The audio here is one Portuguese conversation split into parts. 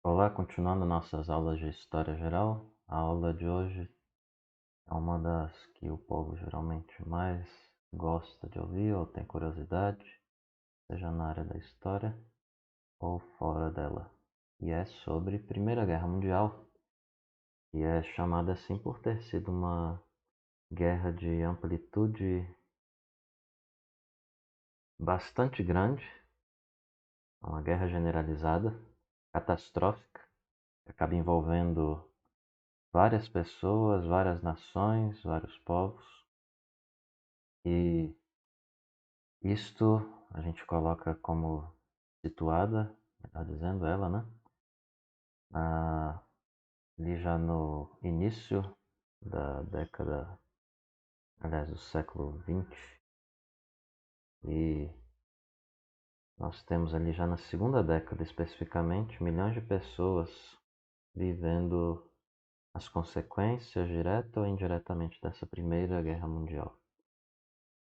Olá, continuando nossas aulas de História Geral, a aula de hoje é uma das que o povo geralmente mais gosta de ouvir ou tem curiosidade, seja na área da história ou fora dela. E é sobre Primeira Guerra Mundial, que é chamada assim por ter sido uma guerra de amplitude bastante grande, uma guerra generalizada, catastrófica, que acaba envolvendo várias pessoas, várias nações, vários povos. E isto a gente coloca como situada, melhor dizendo, ela, né? Ali já no início da década, aliás, do século XX, e nós temos ali já na segunda década especificamente milhões de pessoas vivendo as consequências, direta ou indiretamente, dessa Primeira Guerra Mundial.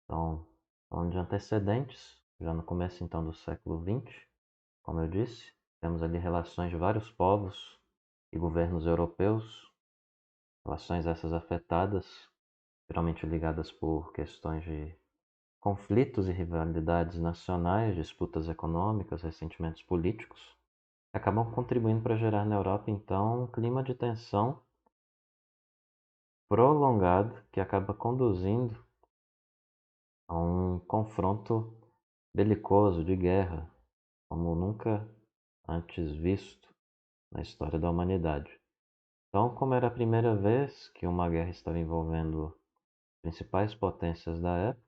Então, falando de antecedentes, já no começo então do século XX, como eu disse, temos ali relações de vários povos e governos europeus, relações essas afetadas, geralmente ligadas por questões de conflitos e rivalidades nacionais, disputas econômicas, ressentimentos políticos, que acabam contribuindo para gerar na Europa, então, um clima de tensão prolongado que acaba conduzindo a um confronto belicoso de guerra, como nunca antes visto na história da humanidade. Então, como era a primeira vez que uma guerra estava envolvendo as principais potências da época,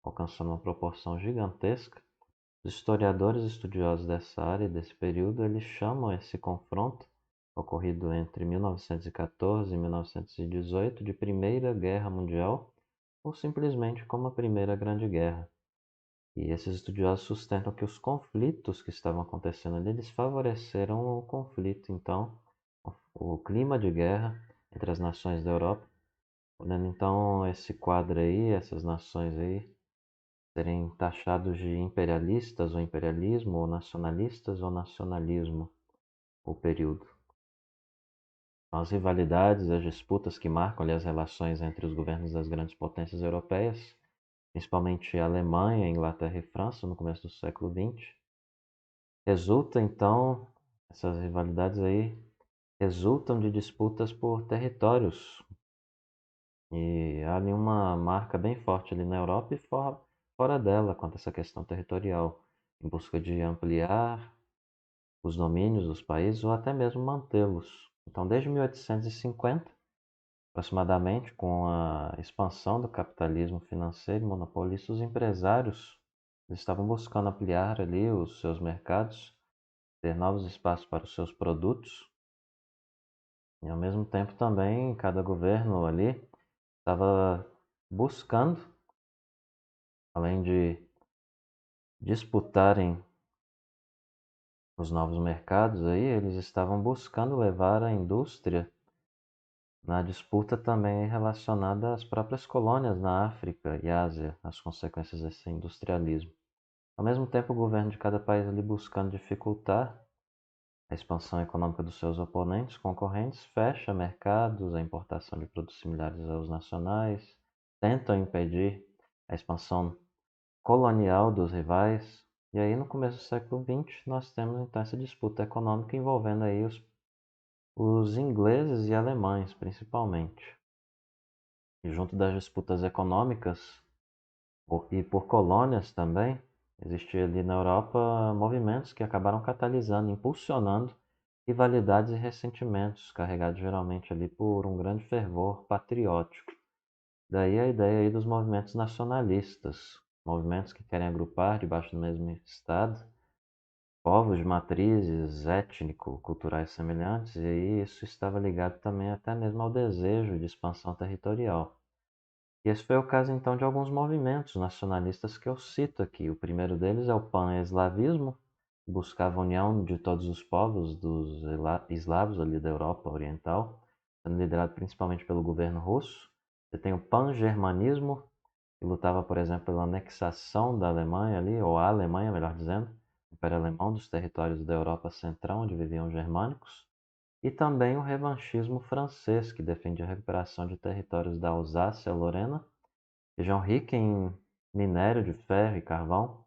alcançando uma proporção gigantesca, os historiadores estudiosos dessa área e desse período, eles chamam esse confronto ocorrido entre 1914 e 1918 de Primeira Guerra Mundial, ou simplesmente como a Primeira Grande Guerra. E esses estudiosos sustentam que os conflitos que estavam acontecendo ali, eles favoreceram o conflito, então, o clima de guerra entre as nações da Europa, podendo então esse quadro aí, essas nações aí, serem taxados de imperialistas ou imperialismo, ou nacionalistas ou nacionalismo, o período. Então, as rivalidades, as disputas que marcam ali as relações entre os governos das grandes potências europeias, principalmente a Alemanha, Inglaterra e França, no começo do século XX, resulta então, essas rivalidades aí resultam de disputas por territórios. E há ali uma marca bem forte ali na Europa e fora dela quanto a essa questão territorial, em busca de ampliar os domínios dos países ou até mesmo mantê-los. Então, desde 1850, aproximadamente, com a expansão do capitalismo financeiro e monopolista, os empresários estavam buscando ampliar ali os seus mercados, ter novos espaços para os seus produtos, e ao mesmo tempo também cada governo ali estava buscando, além de disputarem os novos mercados aí, eles estavam buscando levar a indústria na disputa também relacionada às próprias colônias na África e Ásia, as consequências desse industrialismo. Ao mesmo tempo, o governo de cada país ali buscando dificultar a expansão econômica dos seus oponentes, concorrentes, fecha mercados, a importação de produtos similares aos nacionais, tentam impedir a expansão colonial dos rivais. E aí, no começo do século XX, nós temos então essa disputa econômica envolvendo aí os ingleses e alemães, principalmente. E junto das disputas econômicas e por colônias também, existia ali na Europa movimentos que acabaram catalisando, impulsionando rivalidades e ressentimentos, carregados geralmente ali por um grande fervor patriótico. Daí a ideia aí dos movimentos nacionalistas, movimentos que querem agrupar debaixo do mesmo Estado povos de matrizes étnico-culturais semelhantes, e aí isso estava ligado também até mesmo ao desejo de expansão territorial. E esse foi o caso então de alguns movimentos nacionalistas que eu cito aqui. O primeiro deles é o pan-eslavismo, que buscava a união de todos os povos dos eslavos ali da Europa Oriental, sendo liderado principalmente pelo governo russo. Você tem o pan-germanismo, que lutava, por exemplo, pela anexação da Alemanha ali, ou a Alemanha, melhor dizendo, Império Alemão dos territórios da Europa Central, onde viviam os germânicos, e também o revanchismo francês, que defendia a recuperação de territórios da Alsácia-Lorena, região rica em minério de ferro e carvão,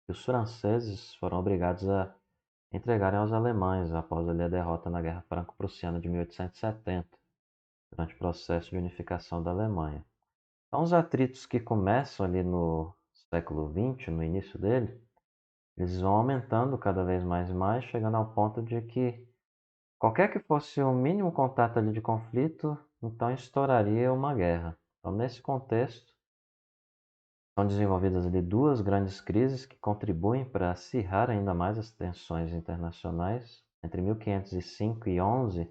que os franceses foram obrigados a entregarem aos alemães após ali a derrota na Guerra Franco-Prussiana de 1870, durante o processo de unificação da Alemanha. Então, os atritos que começam ali no século XX, no início dele, eles vão aumentando cada vez mais e mais, chegando ao ponto de que qualquer que fosse o mínimo contato ali de conflito, então estouraria uma guerra. Então, nesse contexto, são desenvolvidas ali duas grandes crises que contribuem para acirrar ainda mais as tensões internacionais. Entre 1505 e 11,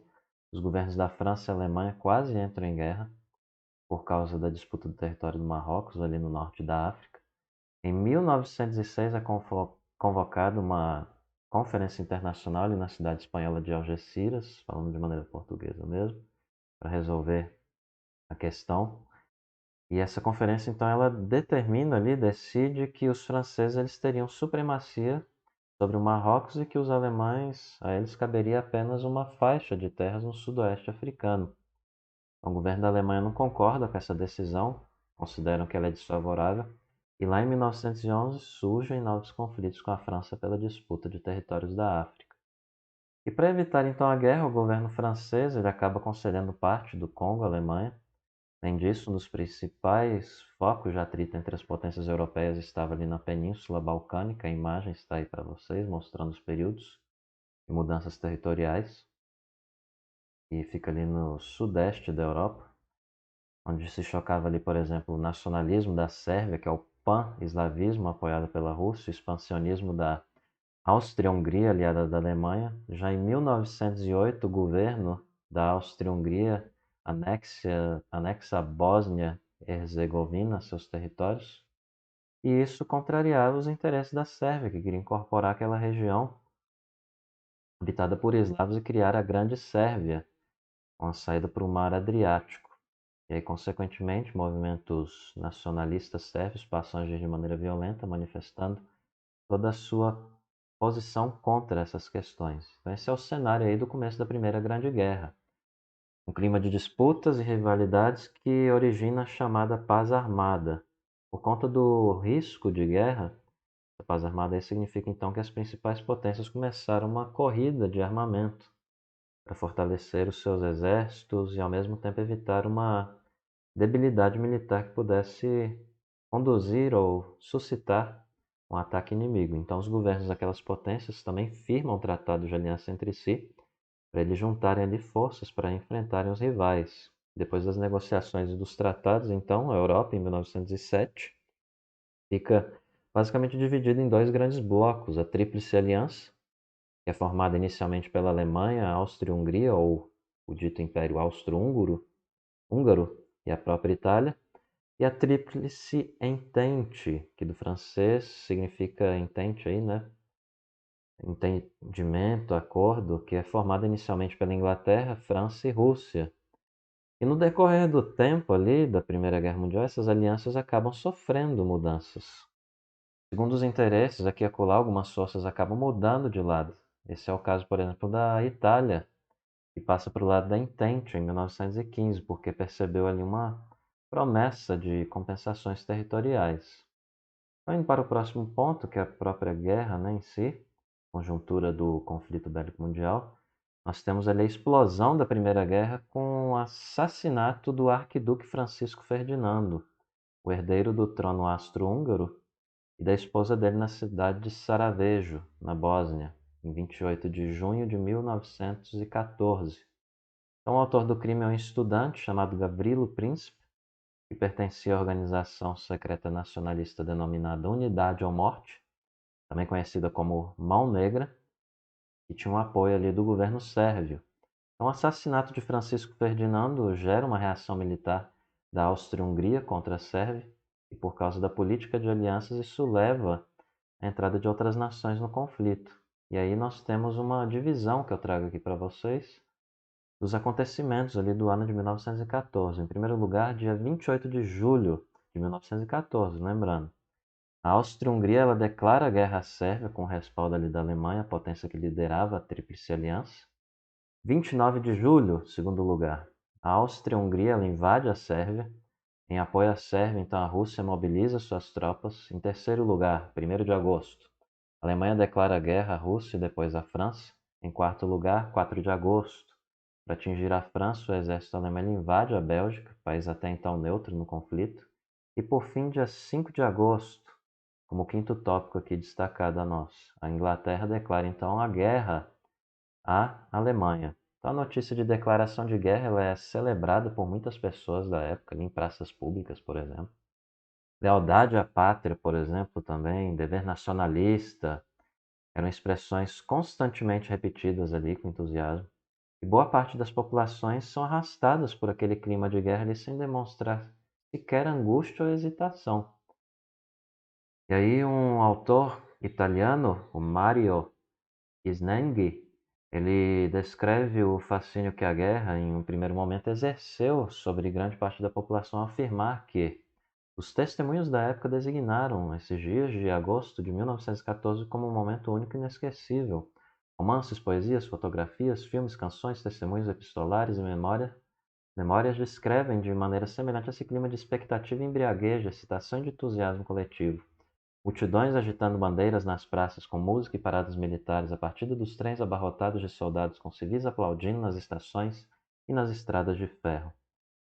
os governos da França e Alemanha quase entram em guerra por causa da disputa do território do Marrocos, ali no norte da África. Em 1906 é convocada uma conferência internacional ali na cidade espanhola de Algeciras, falando de maneira portuguesa mesmo, para resolver a questão. E essa conferência, então, ela determina ali, decide que os franceses eles teriam supremacia sobre o Marrocos e que os alemães, a eles caberia apenas uma faixa de terras no sudoeste africano. Então, o governo da Alemanha não concorda com essa decisão, consideram que ela é desfavorável, e lá em 1911 surgem novos conflitos com a França pela disputa de territórios da África. E para evitar então a guerra, o governo francês ele acaba concedendo parte do Congo à Alemanha. Além disso, um dos principais focos de atrito entre as potências europeias estava ali na Península Balcânica. A imagem está aí para vocês, mostrando os períodos de mudanças territoriais. E fica ali no sudeste da Europa, onde se chocava ali, por exemplo, o nacionalismo da Sérvia, que é o pan-eslavismo apoiado pela Rússia, o expansionismo da Áustria-Hungria, aliada da Alemanha. Já em 1908, o governo da Áustria-Hungria anexa a Bósnia-Herzegovina, seus territórios, e isso contrariava os interesses da Sérvia, que queria incorporar aquela região habitada por eslavos e criar a Grande Sérvia, com a saída para o Mar Adriático. E aí, consequentemente, movimentos nacionalistas sérvios passam a agir de maneira violenta, manifestando toda a sua posição contra essas questões. Então, esse é o cenário aí do começo da Primeira Grande Guerra. Um clima de disputas e rivalidades que origina a chamada paz armada. Por conta do risco de guerra, a paz armada aí significa então que as principais potências começaram uma corrida de armamento para fortalecer os seus exércitos e ao mesmo tempo evitar uma debilidade militar que pudesse conduzir ou suscitar um ataque inimigo. Então, os governos daquelas potências também firmam tratados de aliança entre si, para eles juntarem ali forças para enfrentarem os rivais. Depois das negociações e dos tratados, então, a Europa, em 1907, fica basicamente dividida em dois grandes blocos: a Tríplice Aliança, que é formada inicialmente pela Alemanha, Áustria-Hungria, ou o dito Império Austro-Húngaro, e a própria Itália, e a Tríplice Entente, que do francês significa entente aí, né? Entendimento, acordo, que é formada inicialmente pela Inglaterra, França e Rússia. E no decorrer do tempo ali, da Primeira Guerra Mundial, essas alianças acabam sofrendo mudanças. Segundo os interesses, aqui e acolá, algumas forças acabam mudando de lado. Esse é o caso, por exemplo, da Itália, que passa para o lado da Entente em 1915, porque percebeu ali uma promessa de compensações territoriais. Então, indo para o próximo ponto, que é a própria guerra, né, em si, conjuntura do conflito bélico mundial, nós temos ali a explosão da Primeira Guerra com o assassinato do arquiduque Francisco Ferdinando, o herdeiro do trono austro-húngaro, e da esposa dele na cidade de Sarajevo, na Bósnia, em 28 de junho de 1914. Então, o autor do crime é um estudante chamado Gavrilo Princip, que pertencia à organização secreta nacionalista denominada Unidade ou Morte, também conhecida como Mão Negra, e tinha um apoio ali do governo sérvio. Então, o assassinato de Francisco Ferdinando gera uma reação militar da Áustria-Hungria contra a Sérvia, e por causa da política de alianças, isso leva à entrada de outras nações no conflito. E aí nós temos uma divisão que eu trago aqui para vocês dos acontecimentos ali do ano de 1914. Em primeiro lugar, dia 28 de julho de 1914, lembrando. A Áustria-Hungria ela declara guerra à Sérvia com o respaldo ali da Alemanha, a potência que liderava a Tríplice Aliança. 29 de julho, segundo lugar. A Áustria-Hungria ela invade a Sérvia. Em apoio à Sérvia, então a Rússia mobiliza suas tropas. Em terceiro lugar, 1º de agosto, a Alemanha declara guerra à Rússia e depois à França. Em quarto lugar, 4 de agosto, para atingir a França, o exército alemão invade a Bélgica, país até então neutro no conflito. E por fim, dia 5 de agosto, como quinto tópico aqui destacado a nós, a Inglaterra declara então a guerra à Alemanha. Então, a notícia de declaração de guerra ela é celebrada por muitas pessoas da época, ali em praças públicas, por exemplo. Lealdade à pátria, por exemplo, também, dever nacionalista, eram expressões constantemente repetidas ali com entusiasmo. E boa parte das populações são arrastadas por aquele clima de guerra ali sem demonstrar sequer angústia ou hesitação. E aí um autor italiano, o Mario Snenghi, ele descreve o fascínio que a guerra, em um primeiro momento, exerceu sobre grande parte da população, ao afirmar que os testemunhos da época designaram esses dias de agosto de 1914 como um momento único e inesquecível. Romances, poesias, fotografias, filmes, canções, testemunhos epistolares e memórias descrevem de maneira semelhante esse clima de expectativa e embriaguez, de excitação e de entusiasmo coletivo. Multidões agitando bandeiras nas praças com música e paradas militares, a partida dos trens abarrotados de soldados com civis aplaudindo nas estações e nas estradas de ferro.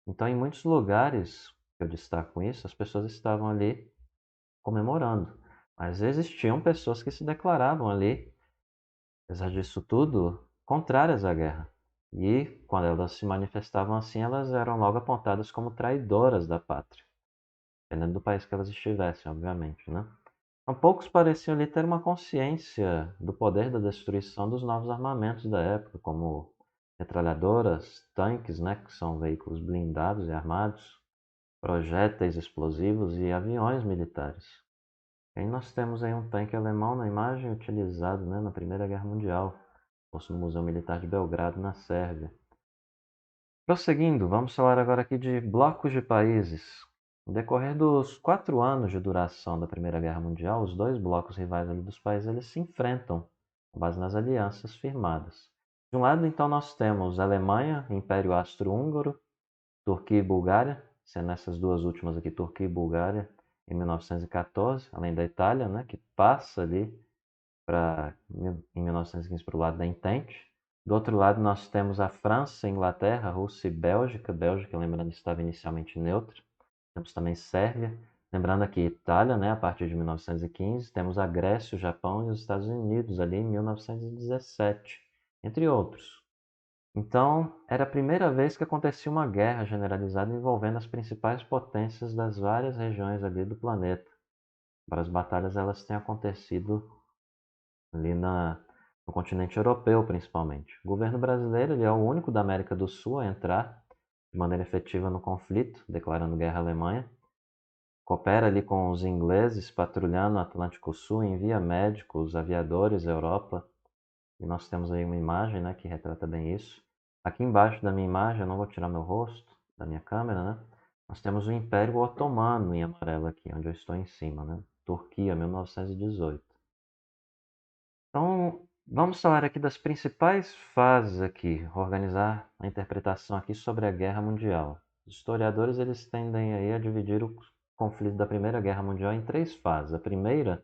Então, em muitos lugares, eu destaco isso, as pessoas estavam ali comemorando, mas existiam pessoas que se declaravam ali, apesar disso tudo, contrárias à guerra. E, quando elas se manifestavam assim, elas eram logo apontadas como traidoras da pátria, dependendo do país que elas estivessem, obviamente, né? Então, poucos pareciam ali ter uma consciência do poder da destruição dos novos armamentos da época, como metralhadoras, tanques, né, que são veículos blindados e armados, projéteis explosivos e aviões militares. E aí nós temos aí um tanque alemão na imagem utilizado, né, na Primeira Guerra Mundial, posto no Museu Militar de Belgrado, na Sérvia. Prosseguindo, vamos falar agora aqui de blocos de países. No decorrer dos 4 anos de duração da Primeira Guerra Mundial, os dois blocos rivais ali dos países eles se enfrentam, com base nas alianças firmadas. De um lado, então, nós temos Alemanha, Império Austro-Húngaro, Turquia e Bulgária, sendo essas duas últimas aqui, Turquia e Bulgária, em 1914, além da Itália, né, que passa ali em 1915 para o lado da Entente. Do outro lado, nós temos a França, Inglaterra, Rússia e Bélgica. Bélgica, lembrando, estava inicialmente neutra. Temos também Sérvia. Lembrando aqui, Itália, né, a partir de 1915. Temos a Grécia, o Japão e os Estados Unidos, ali em 1917, entre outros. Então, era a primeira vez que acontecia uma guerra generalizada envolvendo as principais potências das várias regiões ali do planeta. Para as batalhas, elas têm acontecido ali no continente europeu, principalmente. O governo brasileiro ele é o único da América do Sul a entrar de maneira efetiva no conflito, declarando guerra à Alemanha. Coopera ali com os ingleses, patrulhando o Atlântico Sul, envia médicos, aviadores à Europa. E nós temos aí uma imagem, né, que retrata bem isso. Aqui embaixo da minha imagem, eu não vou tirar meu rosto da minha câmera, né? Nós temos o Império Otomano em amarelo aqui, onde eu estou em cima, né? Turquia, 1918. Então, vamos falar aqui das principais fases aqui, organizar a interpretação aqui sobre a Guerra Mundial. Os historiadores eles tendem aí a dividir o conflito da Primeira Guerra Mundial em 3 fases. A primeira,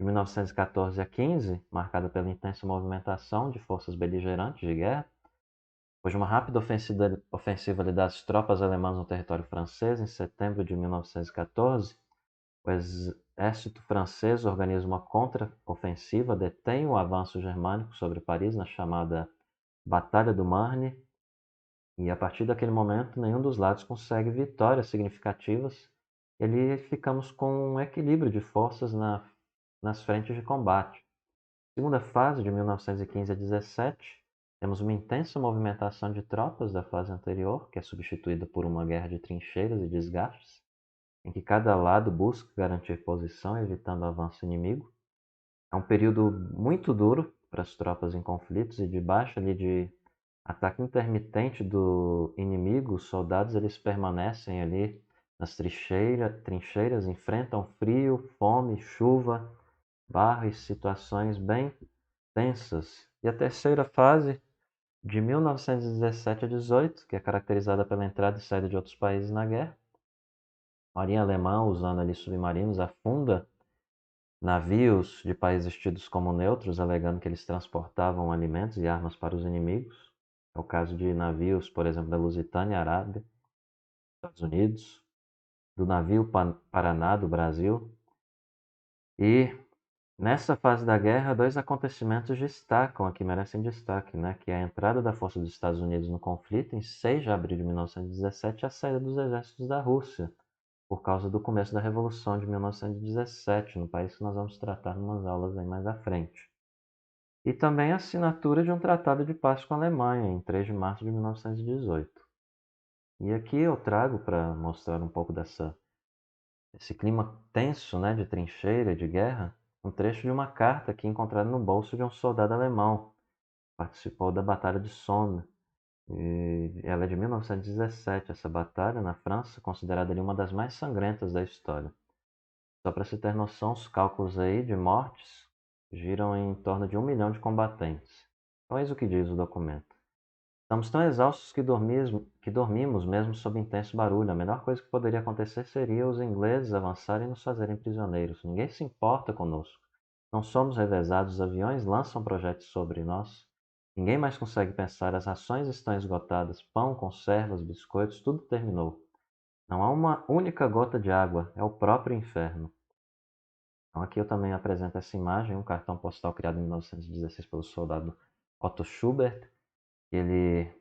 de 1914 a 15, marcada pela intensa movimentação de forças beligerantes de guerra, depois de uma rápida ofensiva das tropas alemãs no território francês em setembro de 1914, o exército francês organiza uma contra-ofensiva, detém o avanço germânico sobre Paris na chamada Batalha do Marne, e a partir daquele momento nenhum dos lados consegue vitórias significativas. E ficamos com um equilíbrio de forças nas frentes de combate. Segunda fase, de 1915 a 17, temos uma intensa movimentação de tropas da fase anterior, que é substituída por uma guerra de trincheiras e desgastes, em que cada lado busca garantir posição, evitando o avanço inimigo. É um período muito duro para as tropas em conflitos e debaixo ali de ataque intermitente do inimigo, os soldados eles permanecem ali nas trincheiras, enfrentam frio, fome, chuva, barro e situações bem tensas. E a terceira fase, de 1917 a 18, que é caracterizada pela entrada e saída de outros países na guerra. A Marinha Alemã, usando ali submarinos, afunda navios de países tidos como neutros, alegando que eles transportavam alimentos e armas para os inimigos. É o caso de navios, por exemplo, da Lusitânia, Arábia, Estados Unidos, do navio Paraná, do Brasil. E nessa fase da guerra, dois acontecimentos destacam aqui, merecem destaque, né? Que é a entrada da força dos Estados Unidos no conflito em 6 de abril de 1917 e a saída dos exércitos da Rússia, por causa do começo da Revolução de 1917, no país que nós vamos tratar em umas aulas aí mais à frente. E também a assinatura de um tratado de paz com a Alemanha, em 3 de março de 1918. E aqui eu trago para mostrar um pouco esse clima tenso, né, de trincheira, de guerra, um trecho de uma carta aqui encontrada no bolso de um soldado alemão. Participou da Batalha de Somme. E ela é de 1917, essa batalha na França, considerada ali uma das mais sangrentas da história. Só para se ter noção, os cálculos aí de mortes giram em torno de 1 milhão de combatentes. Então, eis o que diz o documento. Estamos tão exaustos que dormimos mesmo sob intenso barulho. A melhor coisa que poderia acontecer seria os ingleses avançarem e nos fazerem prisioneiros. Ninguém se importa conosco. Não somos revezados, os aviões lançam projéteis sobre nós. Ninguém mais consegue pensar, as rações estão esgotadas, pão, conservas, biscoitos, tudo terminou. Não há uma única gota de água, é o próprio inferno. Então aqui eu também apresento essa imagem, um cartão postal criado em 1916 pelo soldado Otto Schubert. Ele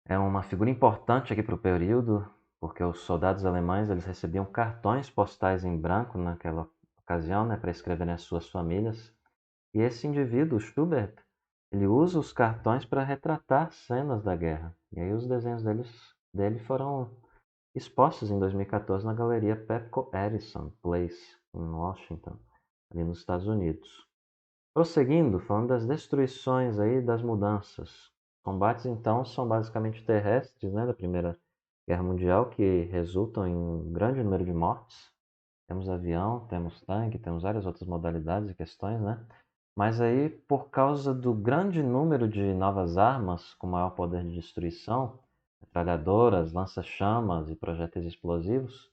é uma figura importante aqui para o período, porque os soldados alemães eles recebiam cartões postais em branco naquela ocasião, né, para escreverem as suas famílias. E esse indivíduo, Schubert, ele usa os cartões para retratar cenas da guerra. E aí os desenhos dele foram expostos em 2014 na galeria Pepco Edison Place, em Washington, ali nos Estados Unidos. Prosseguindo, falando das destruições aí, das mudanças. Os combates, então, são basicamente terrestres, né, da Primeira Guerra Mundial, que resultam em um grande número de mortes. Temos avião, temos tanque, temos várias outras modalidades e questões, né? Mas aí, por causa do grande número de novas armas com maior poder de destruição, metralhadoras, lança-chamas e projéteis explosivos,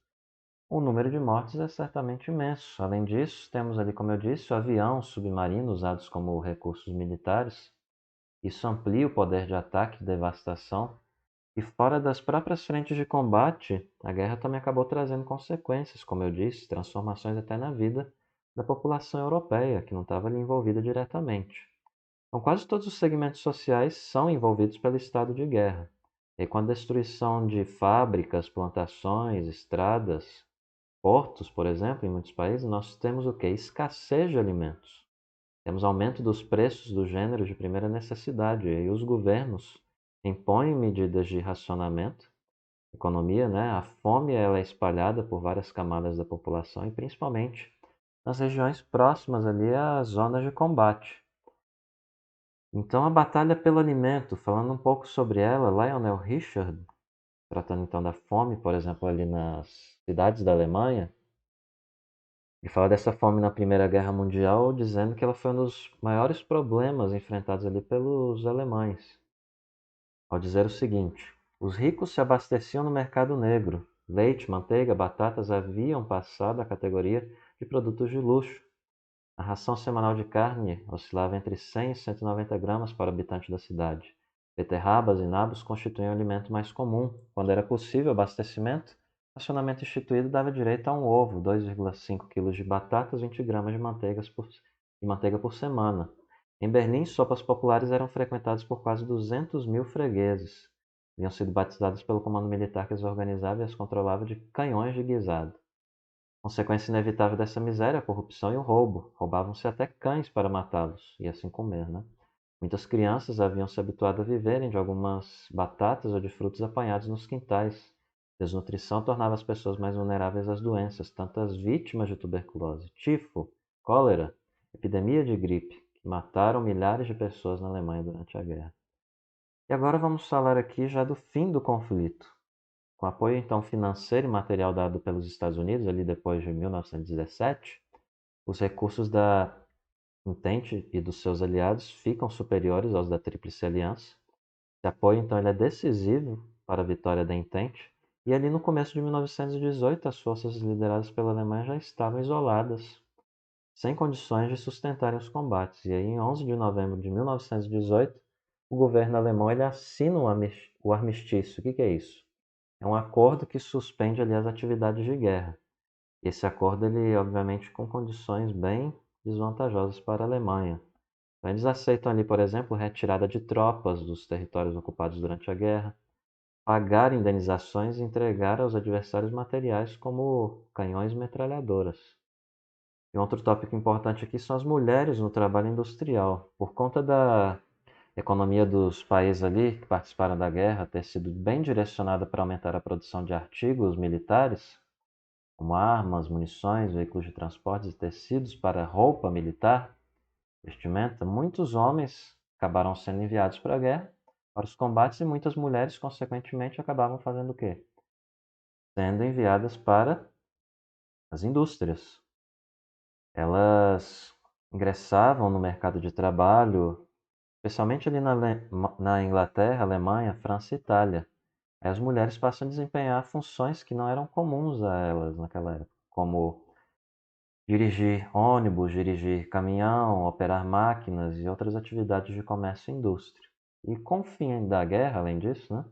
o número de mortes é certamente imenso. Além disso, temos ali, como eu disse, o avião, o submarino usados como recursos militares. Isso amplia o poder de ataque e devastação. E fora das próprias frentes de combate, a guerra também acabou trazendo consequências, como eu disse, transformações até na vida da população europeia, que não estava ali envolvida diretamente. Então, quase todos os segmentos sociais são envolvidos pelo estado de guerra. E com a destruição de fábricas, plantações, estradas, portos, por exemplo, em muitos países, nós temos o quê? Escassez de alimentos. Temos aumento dos preços dos gêneros de primeira necessidade. E aí os governos impõem medidas de racionamento, economia, né? A fome ela é espalhada por várias camadas da população e principalmente nas regiões próximas ali às zonas de combate. Então a batalha pelo alimento, falando um pouco sobre ela, Lionel Richard, tratando então da fome, por exemplo, ali nas cidades da Alemanha, e fala dessa fome na Primeira Guerra Mundial, dizendo que ela foi um dos maiores problemas enfrentados ali pelos alemães, ao dizer o seguinte: os ricos se abasteciam no mercado negro. Leite, manteiga, batatas haviam passado à categoria de produtos de luxo. A ração semanal de carne oscilava entre 100 e 190 gramas para o habitante da cidade. Beterrabas e nabos constituíam o alimento mais comum. Quando era possível abastecimento, o racionamento instituído dava direito a um ovo, 2,5 kg de batatas, 20 gramas de manteiga por semana. Em Berlim, sopas populares eram frequentadas por quase 200 mil fregueses. Haviam sido batizados pelo comando militar que as organizava e as controlava de canhões de guisado. Consequência inevitável dessa miséria, a corrupção e o roubo. Roubavam-se até cães para matá-los e assim comer, né? Muitas crianças haviam se habituado a viverem de algumas batatas ou de frutos apanhados nos quintais. Desnutrição tornava as pessoas mais vulneráveis às doenças, tanto as vítimas de tuberculose, tifo, cólera, epidemia de gripe, que mataram milhares de pessoas na Alemanha durante a guerra. E agora vamos falar aqui já do fim do conflito. Com apoio então financeiro e material dado pelos Estados Unidos, ali depois de 1917, os recursos da Entente e dos seus aliados ficam superiores aos da Tríplice Aliança. Esse apoio então ele é decisivo para a vitória da Entente, e ali no começo de 1918 as forças lideradas pela Alemanha já estavam isoladas, sem condições de sustentarem os combates. E aí, em 11 de novembro de 1918, o governo alemão ele assina o armistício. O que é isso? É um acordo que suspende ali as atividades de guerra. Esse acordo, ele obviamente com condições bem desvantajosas para a Alemanha. Então, eles aceitam ali, por exemplo, retirada de tropas dos territórios ocupados durante a guerra, pagar indenizações e entregar aos adversários materiais como canhões e metralhadoras. E outro tópico importante aqui são as mulheres no trabalho industrial. Por conta da economia dos países ali que participaram da guerra ter sido bem direcionada para aumentar a produção de artigos militares, como armas, munições, veículos de transportes e tecidos para roupa militar, vestimenta, muitos homens acabaram sendo enviados para a guerra, para os combates, e muitas mulheres, consequentemente, acabavam fazendo o quê? Sendo enviadas para as indústrias. Elas ingressavam no mercado de trabalho, especialmente ali na Inglaterra, Alemanha, França e Itália. Aí as mulheres passam a desempenhar funções que não eram comuns a elas naquela época, como dirigir ônibus, dirigir caminhão, operar máquinas e outras atividades de comércio e indústria. E com o fim da guerra, além disso, né,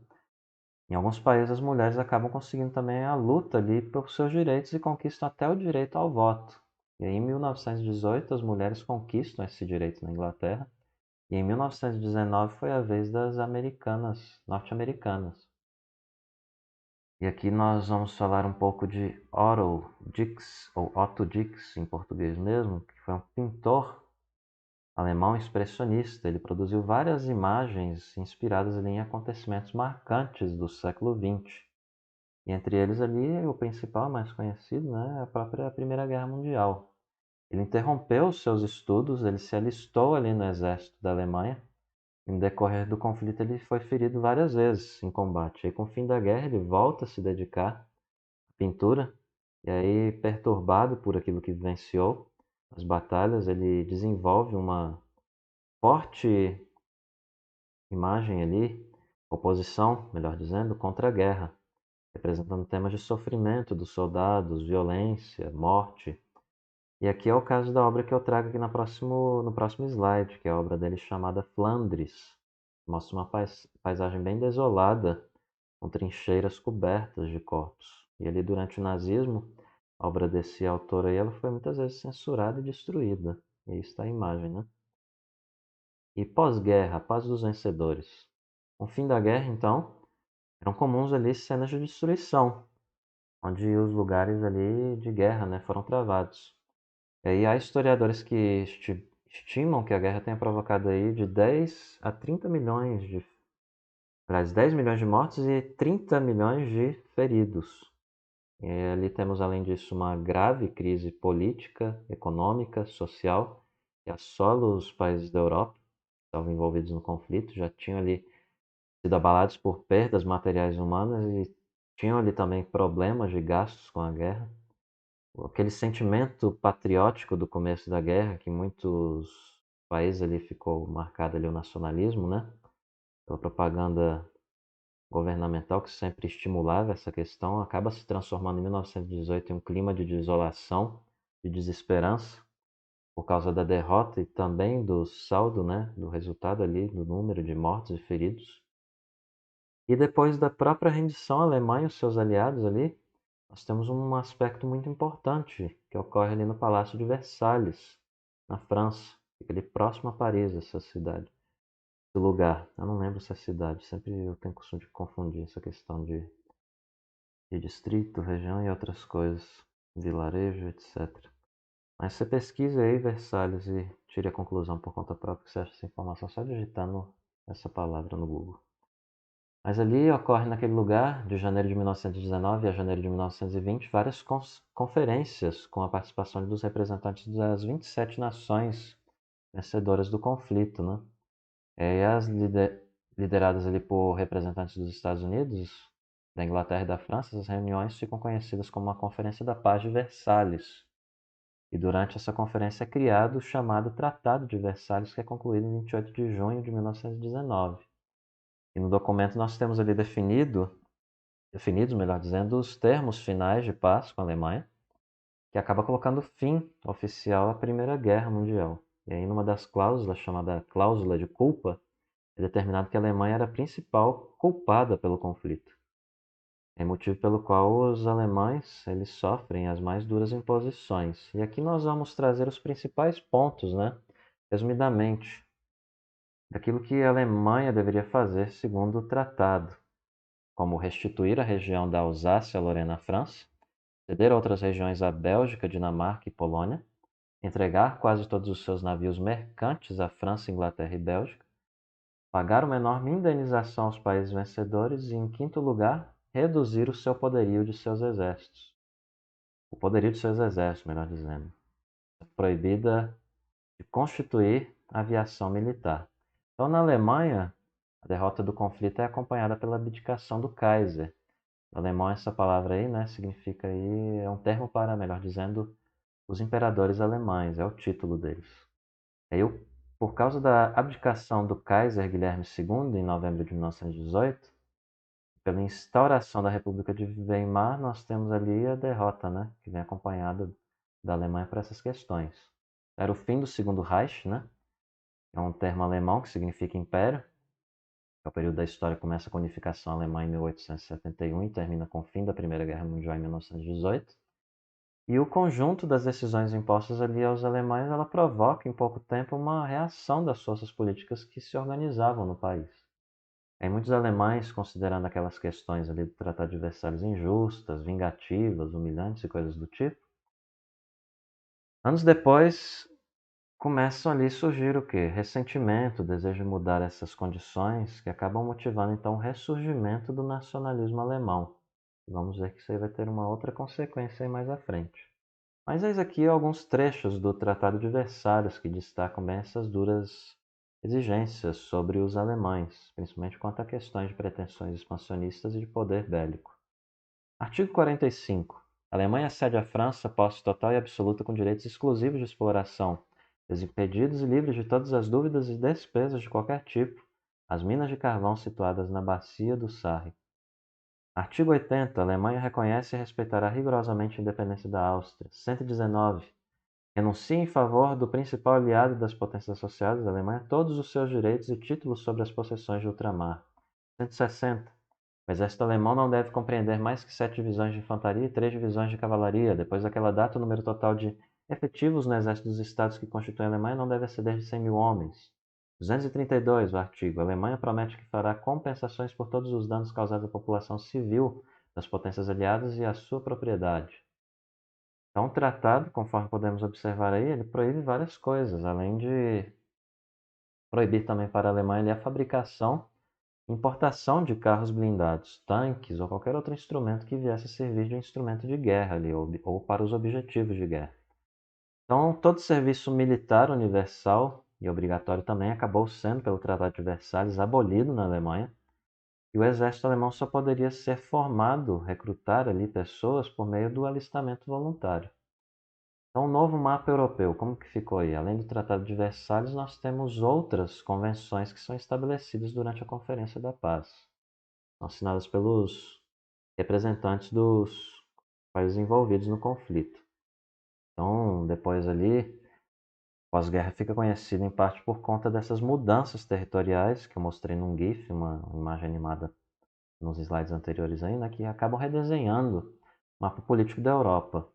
em alguns países as mulheres acabam conseguindo também a luta ali por seus direitos e conquistam até o direito ao voto. E aí, em 1918 as mulheres conquistam esse direito na Inglaterra, e em 1919 foi a vez das americanas, norte-americanas. E aqui nós vamos falar um pouco de Otto Dix, ou Otto Dix em português mesmo, que foi um pintor alemão expressionista. Ele produziu várias imagens inspiradas ali em acontecimentos marcantes do século XX. E entre eles ali, o principal, mais conhecido, né, é a própria Primeira Guerra Mundial. Ele interrompeu os seus estudos, ele se alistou ali no exército da Alemanha. E no decorrer do conflito ele foi ferido várias vezes em combate. E com o fim da guerra ele volta a se dedicar pintura, e aí, perturbado por aquilo que vivenciou, as batalhas, ele desenvolve uma forte imagem ali, oposição, melhor dizendo, contra a guerra, representando temas de sofrimento dos soldados, violência, morte. E aqui é o caso da obra que eu trago aqui no próximo slide, que é a obra dele chamada Flandres. Mostra uma paisagem bem desolada, com trincheiras cobertas de corpos. E ali durante o nazismo, a obra desse autor aí, ela foi muitas vezes censurada e destruída. E aí está a imagem, né? E pós-guerra, a paz dos vencedores. Com o fim da guerra, então, eram comuns ali cenas de destruição, onde os lugares ali de guerra, né, foram travados. E aí há historiadores que estimam que a guerra tenha provocado aí de 10 a 30 milhões de, aliás, 10 milhões de mortos e 30 milhões de feridos. E ali temos, além disso, uma grave crise política, econômica, social, que assola os países da Europa, que estavam envolvidos no conflito, já tinham ali sido abalados por perdas materiais humanas e tinham ali também problemas de gastos com a guerra. Aquele sentimento patriótico do começo da guerra, que em muitos países ali ficou marcado ali o nacionalismo, né? Pela propaganda governamental que sempre estimulava essa questão, acaba se transformando em 1918 em um clima de desolação, de desesperança, por causa da derrota e também do saldo, né, do resultado ali, do número de mortos e feridos. E depois da própria rendição alemã e os seus aliados ali, nós temos um aspecto muito importante que ocorre ali no Palácio de Versalhes, na França, fica ali próximo a Paris, essa cidade, esse lugar. Eu não lembro se é cidade, sempre eu tenho costume de confundir essa questão de distrito, região e outras coisas, vilarejo, etc. Mas você pesquisa aí Versalhes e tire a conclusão por conta própria que você acha essa informação só digitando essa palavra no Google. Mas ali ocorre naquele lugar, de janeiro de 1919 a janeiro de 1920, várias conferências com a participação dos representantes das 27 nações vencedoras do conflito, né? E as lideradas ali por representantes dos Estados Unidos, da Inglaterra e da França, essas reuniões ficam conhecidas como a Conferência da Paz de Versalhes. E durante essa conferência é criado o chamado Tratado de Versalhes, que é concluído em 28 de junho de 1919. E no documento nós temos ali definidos, melhor dizendo, os termos finais de paz com a Alemanha, que acaba colocando fim oficial à Primeira Guerra Mundial. E aí, numa das cláusulas, chamada cláusula de culpa, é determinado que a Alemanha era a principal culpada pelo conflito. É motivo pelo qual os alemães eles sofrem as mais duras imposições. E aqui nós vamos trazer os principais pontos, né? Resumidamente, daquilo que a Alemanha deveria fazer segundo o tratado, como restituir a região da Alsácia-Lorena à França, ceder outras regiões à Bélgica, Dinamarca e Polônia, entregar quase todos os seus navios mercantes à França, Inglaterra e Bélgica, pagar uma enorme indenização aos países vencedores e, em quinto lugar, reduzir o seu poderio de seus exércitos. O poderio de seus exércitos, melhor dizendo. Proibida de constituir aviação militar. Então, na Alemanha, a derrota do conflito é acompanhada pela abdicação do Kaiser. No alemão, essa palavra aí, né, significa aí, é um termo para, melhor dizendo, os imperadores alemães, é o título deles. Aí, por causa da abdicação do Kaiser Guilherme II, em novembro de 1918, pela instauração da República de Weimar, nós temos ali a derrota, né, que vem acompanhada da Alemanha por essas questões. Era o fim do Segundo Reich, né? É um termo alemão que significa império. O período da história começa com a unificação alemã em 1871 e termina com o fim da Primeira Guerra Mundial em 1918. E o conjunto das decisões impostas ali aos alemães, ela provoca em pouco tempo uma reação das forças políticas que se organizavam no país. Aí muitos alemães, considerando aquelas questões ali do Tratado de Versalhes injustas, vingativas, humilhantes e coisas do tipo, anos depois começam ali a surgir o quê? Ressentimento, desejo de mudar essas condições que acabam motivando então o ressurgimento do nacionalismo alemão. Vamos ver que isso aí vai ter uma outra consequência aí mais à frente. Mas eis aqui alguns trechos do Tratado de Versalhes que destacam bem essas duras exigências sobre os alemães, principalmente quanto a questões de pretensões expansionistas e de poder bélico. Artigo 45. A Alemanha cede à França posse total e absoluta com direitos exclusivos de exploração, desimpedidos e livres de todas as dúvidas e despesas de qualquer tipo, as minas de carvão situadas na bacia do Sarre. Artigo 80. A Alemanha reconhece e respeitará rigorosamente a independência da Áustria. 119. Renuncia em favor do principal aliado das potências associadas, a Alemanha, todos os seus direitos e títulos sobre as possessões de ultramar. 160. O exército alemão não deve compreender mais que 7 divisões de infantaria e 3 divisões de cavalaria. Depois daquela data, o número total de efetivos no exército dos estados que constituem a Alemanha não deve exceder de 100.000 homens. 232, o artigo. A Alemanha promete que fará compensações por todos os danos causados à população civil das potências aliadas e à sua propriedade. Então, o tratado, conforme podemos observar aí, ele proíbe várias coisas, além de proibir também para a Alemanha a fabricação e importação de carros blindados, tanques ou qualquer outro instrumento que viesse a servir de instrumento de guerra ali, ou para os objetivos de guerra. Então, todo serviço militar universal e obrigatório também acabou sendo, pelo Tratado de Versalhes, abolido na Alemanha, e o exército alemão só poderia ser formado, recrutar ali pessoas por meio do alistamento voluntário. Então, o novo mapa europeu, como que ficou aí? Além do Tratado de Versalhes, nós temos outras convenções que são estabelecidas durante a Conferência da Paz. São assinadas pelos representantes dos países envolvidos no conflito. Então, depois ali, pós-guerra fica conhecido em parte por conta dessas mudanças territoriais que eu mostrei num GIF, uma imagem animada nos slides anteriores aí, né, que acabam redesenhando o mapa político da Europa.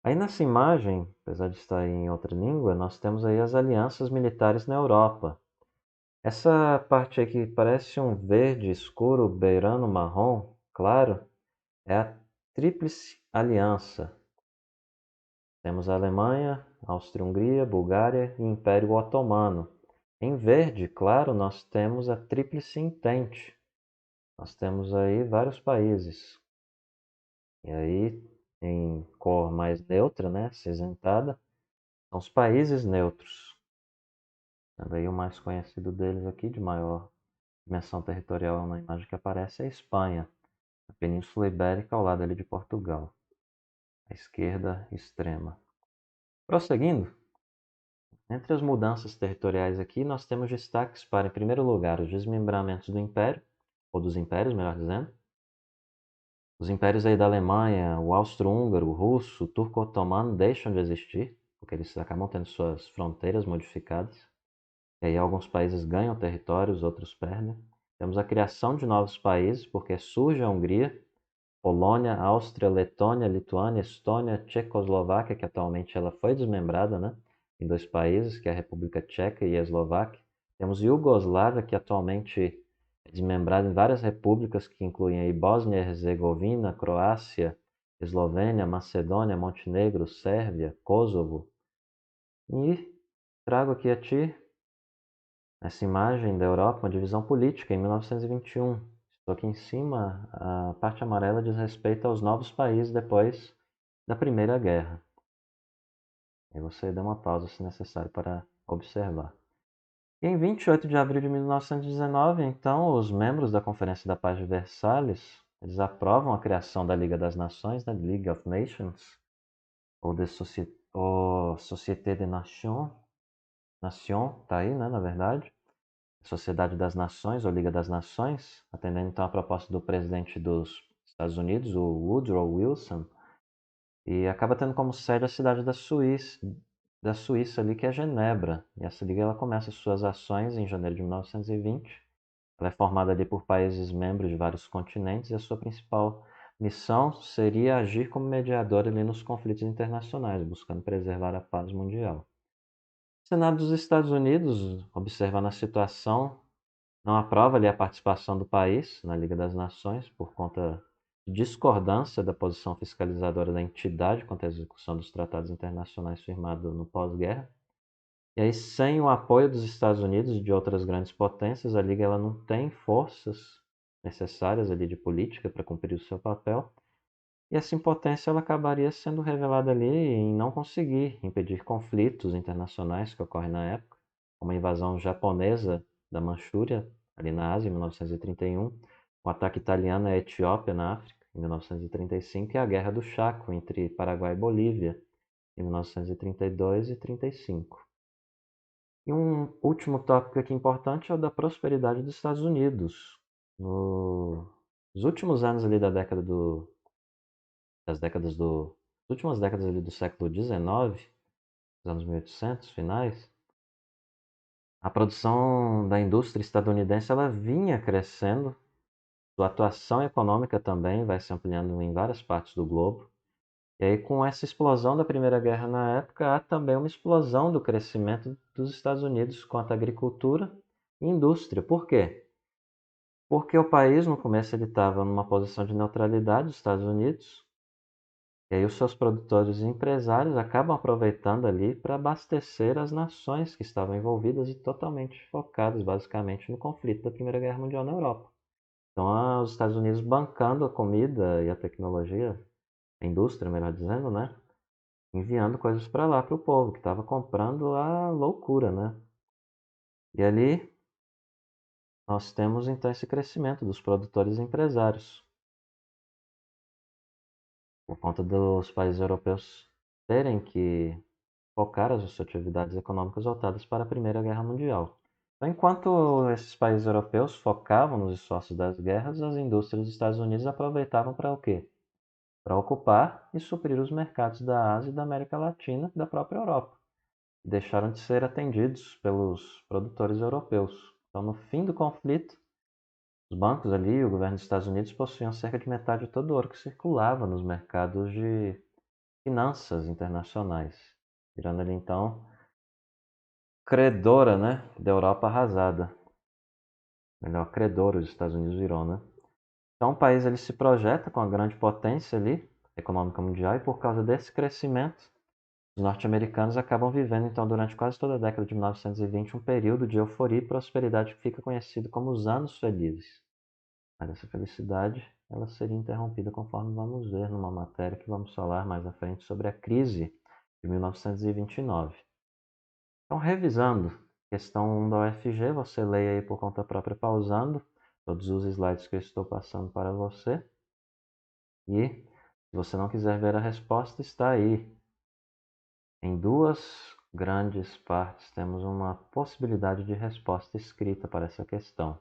Aí nessa imagem, apesar de estar em outra língua, nós temos aí as alianças militares na Europa. Essa parte aqui parece um verde escuro beirando marrom, claro, é a Tríplice Aliança. Temos a Alemanha, Áustria-Hungria, Bulgária e Império Otomano. Em verde, claro, nós temos a Tríplice Entente. Nós temos aí vários países. E aí, em cor mais neutra, né, acinzentada, são os países neutros. Sendo aí o mais conhecido deles aqui, de maior dimensão territorial na imagem que aparece, é a Espanha. a Península Ibérica ao lado ali de Portugal, à esquerda extrema. Prosseguindo, entre as mudanças territoriais aqui, nós temos destaques para, em primeiro lugar, os desmembramentos do Império, ou dos impérios, melhor dizendo. Os impérios aí da Alemanha, o austro-húngaro, o russo, o turco-otomano deixam de existir, porque eles acabam tendo suas fronteiras modificadas. E aí alguns países ganham territórios, outros perdem. Temos a criação de novos países, porque surge a Hungria, Polônia, Áustria, Letônia, Lituânia, Estônia, Tchecoslováquia, que atualmente ela foi desmembrada, né, em dois países, que é a República Tcheca e a Eslováquia. Temos Iugoslávia, que atualmente é desmembrada em várias repúblicas, que incluem aí Bósnia e Herzegovina, Croácia, Eslovênia, Macedônia, Montenegro, Sérvia, Kosovo. E trago aqui a ti essa imagem da Europa, uma divisão política em 1921. Estou aqui em cima, a parte amarela diz respeito aos novos países depois da Primeira Guerra. E você dá uma pausa se necessário para observar. E em 28 de abril de 1919, então, os membros da Conferência da Paz de Versalhes, eles aprovam a criação da Liga das Nações, né, League of Nations, ou Société des Nations, Nation, tá aí, né, na verdade, Sociedade das Nações, ou Liga das Nações, atendendo então a proposta do presidente dos Estados Unidos, o Woodrow Wilson, e acaba tendo como sede a cidade da Suíça ali, que é Genebra. E essa liga ela começa suas ações em janeiro de 1920. Ela é formada ali por países membros de vários continentes e a sua principal missão seria agir como mediador ali nos conflitos internacionais, buscando preservar a paz mundial. O Senado dos Estados Unidos, observando a situação, não aprova ali a participação do país na Liga das Nações por conta de discordância da posição fiscalizadora da entidade quanto à execução dos tratados internacionais firmados no pós-guerra. E aí, sem o apoio dos Estados Unidos e de outras grandes potências, a Liga ela não tem forças necessárias ali de política para cumprir o seu papel. E essa impotência ela acabaria sendo revelada ali em não conseguir impedir conflitos internacionais que ocorrem na época, como a invasão japonesa da Manchúria, ali na Ásia, em 1931, o ataque italiano à Etiópia, na África, em 1935, e a Guerra do Chaco entre Paraguai e Bolívia, em 1932 e 1935. E um último tópico aqui importante é o da prosperidade dos Estados Unidos. Nos últimos anos ali das últimas décadas ali do século XIX, dos anos 1800 finais, a produção da indústria estadunidense ela vinha crescendo, sua atuação econômica também vai se ampliando em várias partes do globo. E aí, com essa explosão da Primeira Guerra na época, há também uma explosão do crescimento dos Estados Unidos quanto à agricultura e indústria. Por quê? Porque o país, no começo, ele estava numa posição de neutralidade dos Estados Unidos, e aí os seus produtores e empresários acabam aproveitando ali para abastecer as nações que estavam envolvidas e totalmente focadas, basicamente, no conflito da Primeira Guerra Mundial na Europa. Então, os Estados Unidos bancando a comida e a tecnologia, a indústria, melhor dizendo, né? Enviando coisas para lá, para o povo, que estava comprando a loucura, né? E ali nós temos então esse crescimento dos produtores e empresários, por conta dos países europeus terem que focar as suas atividades econômicas voltadas para a Primeira Guerra Mundial. Então, enquanto esses países europeus focavam nos esforços das guerras, as indústrias dos Estados Unidos aproveitavam para o quê? Para ocupar e suprir os mercados da Ásia e da América Latina e da própria Europa. Deixaram de ser atendidos pelos produtores europeus. Então, no fim do conflito, os bancos ali e o governo dos Estados Unidos possuíam cerca de metade de todo o ouro que circulava nos mercados de finanças internacionais, virando ali então credora, né, da Europa arrasada. Melhor, credora os Estados Unidos virou, né? Então o país ele se projeta com a grande potência ali, econômica mundial, e por causa desse crescimento, os norte-americanos acabam vivendo então durante quase toda a década de 1920 um período de euforia e prosperidade que fica conhecido como os anos felizes. Mas essa felicidade ela seria interrompida conforme vamos ver numa matéria que vamos falar mais à frente sobre a crise de 1929. Então, revisando, questão 1 da UFG, você leia aí por conta própria pausando todos os slides que eu estou passando para você. E, se você não quiser ver a resposta, está aí. Em duas grandes partes temos uma possibilidade de resposta escrita para essa questão.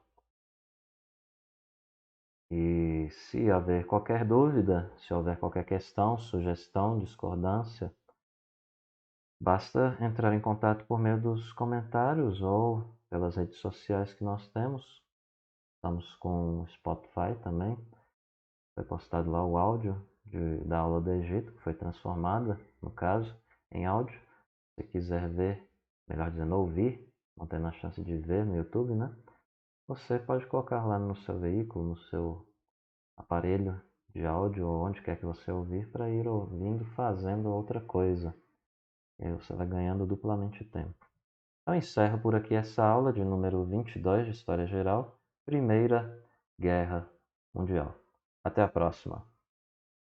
E se haver qualquer dúvida, se houver qualquer questão, sugestão, discordância, basta entrar em contato por meio dos comentários ou pelas redes sociais que nós temos. Estamos com o Spotify também. Foi postado lá o áudio da aula do Egito, que foi transformada, no caso, em áudio. Se quiser ver, melhor dizendo, ouvir, não tendo a chance de ver no YouTube, né? Você pode colocar lá no seu veículo, no seu aparelho de áudio, ou onde quer que você ouvir, para ir ouvindo, fazendo outra coisa. E aí você vai ganhando duplamente tempo. Então encerro por aqui essa aula de número 22 de História Geral, Primeira Guerra Mundial. Até a próxima!